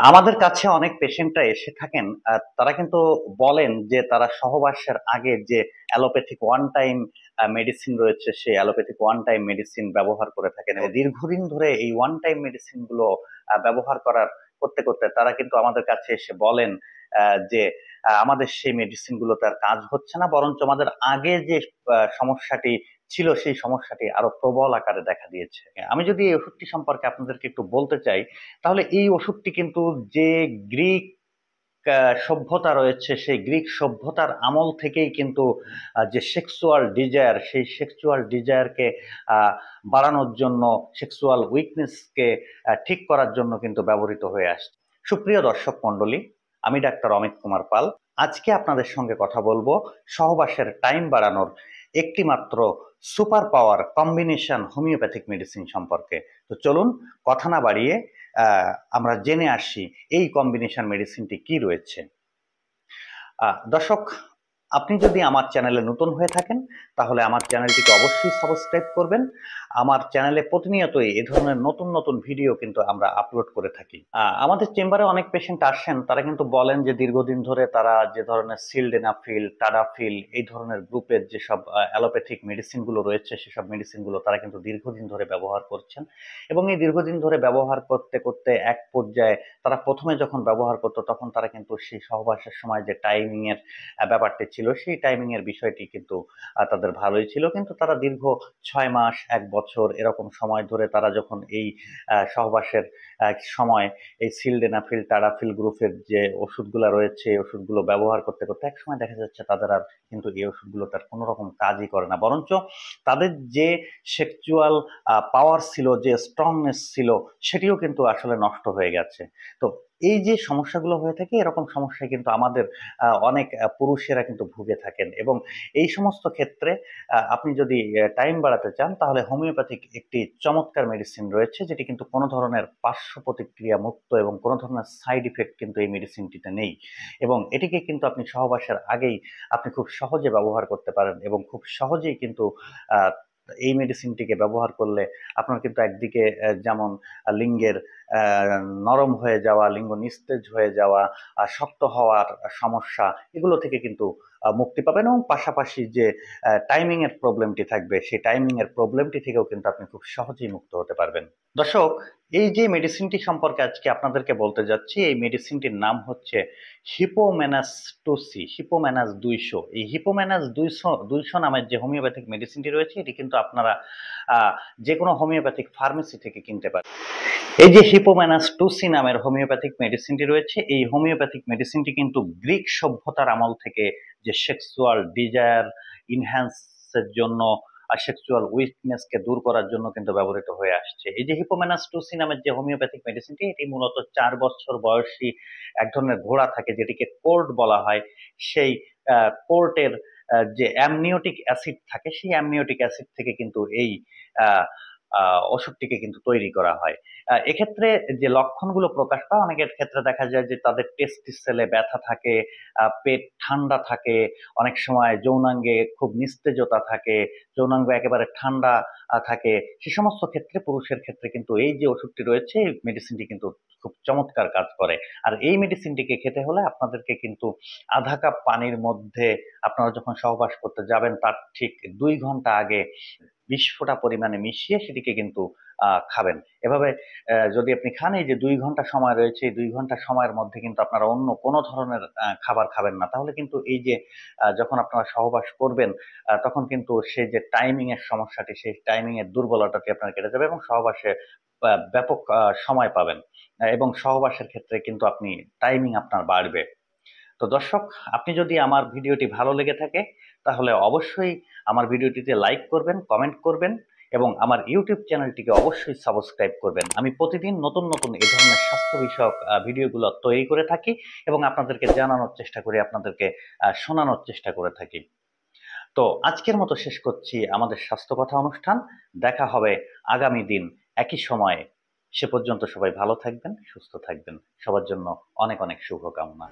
আমাদের কাছে অনেক পেশেন্টরা এসে থাকেন। তারা কিন্তু বলেন যে তারা সহবাসের আগে যে অ্যালোপ্যাথিক ওয়ান টাইম মেডিসিন রয়েছে সেই অ্যালোপ্যাথিক ওয়ান টাইম মেডিসিন ব্যবহার করে থাকেন এবং দীর্ঘদিন ধরে এই ওয়ান টাইম মেডিসিন গুলো ব্যবহার করতে করতে তারা কিন্তু আমাদের কাছে এসে বলেন যে আমাদের সেই মেডিসিন গুলোতে আর কাজ হচ্ছে না, বরঞ্চ আমাদের আগে যে সমস্যাটি ছিল সেই সমস্যাটি আরো প্রবল আকারে দেখা দিয়েছে। আমি যদি এই ওষুধটি সম্পর্কে আপনাদেরকে একটু বলতে চাই, তাহলে এই ওষুধটি কিন্তু যে গ্রিক সভ্যতা রয়েছে সেই গ্রিক সভ্যতার আমল থেকেই কিন্তু যে সেক্সুয়াল ডিজায়ার সেই সেক্সুয়াল ডিজায়ারকে বাড়ানোর জন্য, সেক্সুয়াল উইকনেসকে ঠিক করার জন্য কিন্তু ব্যবহৃত হয়ে আসছে। সুপ্রিয় দর্শক মণ্ডলী, আমি ডাক্তার অমিত কুমার পাল। আজকে আপনাদের সঙ্গে কথা বলবো সহবাসের টাইম বাড়ানোর একটি মাত্র super power combination homeopathic medicine সম্পর্কে। তো চলুন কথা না বাড়িয়ে আমরা জেনে আসি এই কম্বিনেশন মেডিসিনটি কি রয়েছে। দর্শক, আপনি যদি আমার চ্যানেলে নতুন হয়ে থাকেন তাহলে আমার চ্যানেলটিকে অবশ্যই সাবস্ক্রাইব করবেন। আমার চ্যানেলে প্রতিনিয়তই এই ধরনের নতুন নতুন ভিডিও কিন্তু আমরা আপলোড করে থাকি। আমাদের চেম্বারে অনেক পেশেন্ট আসেন, তারা কিন্তু বলেন যে দীর্ঘদিন ধরে তারা যে ধরনের সিলডেনাফিল, টাডাফিল এই ধরনের গ্রুপের যেসব অ্যালোপ্যাথিক মেডিসিন গুলো রয়েছে সেসব মেডিসিন গুলো তারা কিন্তু দীর্ঘদিন ধরে ব্যবহার করছেন এবং এই দীর্ঘদিন ধরে ব্যবহার করতে করতে এক পর্যায়ে তারা প্রথমে যখন ব্যবহার করতো তখন তারা কিন্তু সেই সহবাসের সময় যে টাইমিং এর ব্যাপারটি ছিল সেই টাইমিং এর বিষয়টি কিন্তু তাদের ভালোই ছিল, কিন্তু তারা দীর্ঘ 6 মাস 1 বছর এরকম সময় ধরে তারা যখন এই সহবাসের সময় এই সিলডেনাফিল, টাডাফিল গ্রুপের যে ওষুধগুলো রয়েছে এই ওষুধগুলো ব্যবহার করতে করতে এক সময় দেখা যাচ্ছে তাদের আর কিন্তু এই ওষুধগুলো তার কোনো রকম কাজই করে না, বরঞ্চ তাদের যে সেক্সুয়াল পাওয়ার ছিল, যে স্ট্রংনেস ছিল সেটিও কিন্তু আসলে নষ্ট হয়ে গেছে। তো এই যে সমস্যাগুলো হয়ে থাকে এরকম সমস্যায় কিন্তু আমাদের অনেক পুরুষেরা কিন্তু ভুগে থাকেন এবং এই সমস্ত ক্ষেত্রে আপনি যদি টাইম বাড়াতে চান তাহলে হোমিওপ্যাথিক একটি চমৎকার মেডিসিন রয়েছে যেটি কিন্তু কোনো ধরনের পার্শ্ব প্রতিক্রিয়া মুক্ত এবং কোনো ধরনের সাইড ইফেক্ট কিন্তু এই মেডিসিনটিতে নেই এবং এটিকে কিন্তু আপনি সহবাসের আগেই আপনি খুব সহজে ব্যবহার করতে পারেন এবং খুব সহজেই কিন্তু আহ এই মেডিসিনটিকে ব্যবহার করলে আপনার কিন্তু একদিকে যেমন লিঙ্গের নরম হয়ে যাওয়া, লিঙ্গ নিস্তেজ হয়ে যাওয়া, শক্ত হওয়ার সমস্যা এগুলো থেকে কিন্তু মুক্তি পাবেন এবং পাশাপাশি যে টাইমিং এর প্রবলেমটি থাকবে সেই টাইমিং এর প্রবলেমটি থেকেও কিন্তু আপনি খুব সহজেই মুক্ত হতে পারবেন। দর্শক, এই যে মেডিসিনটি সম্পর্কে আজকে আপনাদেরকে বলতে যাচ্ছি এই মেডিসিনটির নাম হচ্ছে হিপোম্যানাস 2C, হিপোম্যানাস 200। এই হিপোম্যানাস 200 নামের যে হোমিওপ্যাথিক মেডিসিনটি রয়েছে এটি কিন্তু আপনারা যে কোনো হোমিওপ্যাথিক ফার্মেসি থেকে কিনতে পারেন। এই যে হিপোম্যানাস 2C নামের হোমিওপ্যাথিক মেডিসিনটি রয়েছে এই হোমিওপ্যাথিক মেডিসিনটি কিন্তু গ্রিক সভ্যতার আমল থেকে যে সেক্সুয়াল ডিজায়ার ইনহ্যান্সের জন্য আর সেক্সুয়াল উইকনেসকে দূর করার জন্য কিন্তু ব্যবহৃত হয়ে আসছে। এই যে হিপোম্যানাস 2C নামের যে হোমিওপ্যাথিক মেডিসিনটি এটি মূলত 4 বছর বয়সী এক ধরনের ঘোড়া থাকে যেটিকে কোর্ট বলা হয়, সেই কোর্টের যে অ্যামনিওটিক অ্যাসিড থাকে সেই অ্যামনিওটিক অ্যাসিড থেকে কিন্তু এই আহ ওষুধটিকে কিন্তু তৈরি করা হয়। এক্ষেত্রে যে লক্ষণগুলো প্রকাশ পায় অনেকের ক্ষেত্রে দেখা যায় যে তাদের টেস্টিসেলে ব্যথা থাকে, পেট ঠান্ডা থাকে, অনেক সময় যৌনাঙ্গে খুব নিস্তেজতা থাকে, যৌনাঙ্গ একেবারে ঠান্ডা থাকে। সে সমস্ত ক্ষেত্রে পুরুষের ক্ষেত্রে কিন্তু এই যে ওষুধটি রয়েছে এই মেডিসিনটি কিন্তু খুব চমৎকার কাজ করে। আর এই মেডিসিনটিকে খেতে হলে আপনাদেরকে কিন্তু আধা কাপ পানির মধ্যে আপনারা যখন সহবাস করতে যাবেন তার ঠিক 2 ঘন্টা আগে 20 ফোঁটা পরিমাণে মিশিয়ে সেটিকে কিন্তু খাবেন। এভাবে যদি আপনি খান এই যে 2 ঘন্টা সময় রয়েছে এই 2 ঘন্টা সময়ের মধ্যে কিন্তু আপনারা অন্য কোনো ধরনের খাবার খাবেন না, তাহলে কিন্তু এই যে যখন আপনারা সহবাস করবেন তখন কিন্তু সেই যে টাইমিং এর সমস্যাটি সেই টাইমিং এর দুর্বলতাটি আপনার কেটে যাবে এবং সহবাসে ব্যাপক সময় পাবেন এবং সহবাসের ক্ষেত্রে কিন্তু আপনি টাইমিং আপনার বাড়বে। তো দর্শক, আপনি যদি আমার ভিডিওটি ভালো লেগে থাকে তাহলে অবশ্যই আমার ভিডিওটিতে লাইক করবেন, কমেন্ট করবেন এবং আমার ইউটিউব চ্যানেলটিকে অবশ্যই সাবস্ক্রাইব করবেন। আমি প্রতিদিন নতুন নতুন এই ধরনের স্বাস্থ্য বিষয়ক ভিডিওগুলো তৈরি করে থাকি এবং আপনাদেরকে জানানোর চেষ্টা করি, আপনাদেরকে শোনানোর চেষ্টা করে থাকি। তো আজকের মতো শেষ করছি আমাদের স্বাস্থ্য কথা অনুষ্ঠান। দেখা হবে আগামী দিন একই সময়ে। সে পর্যন্ত সবাই ভালো থাকবেন, সুস্থ থাকবেন। সবার জন্য অনেক অনেক শুভকামনা।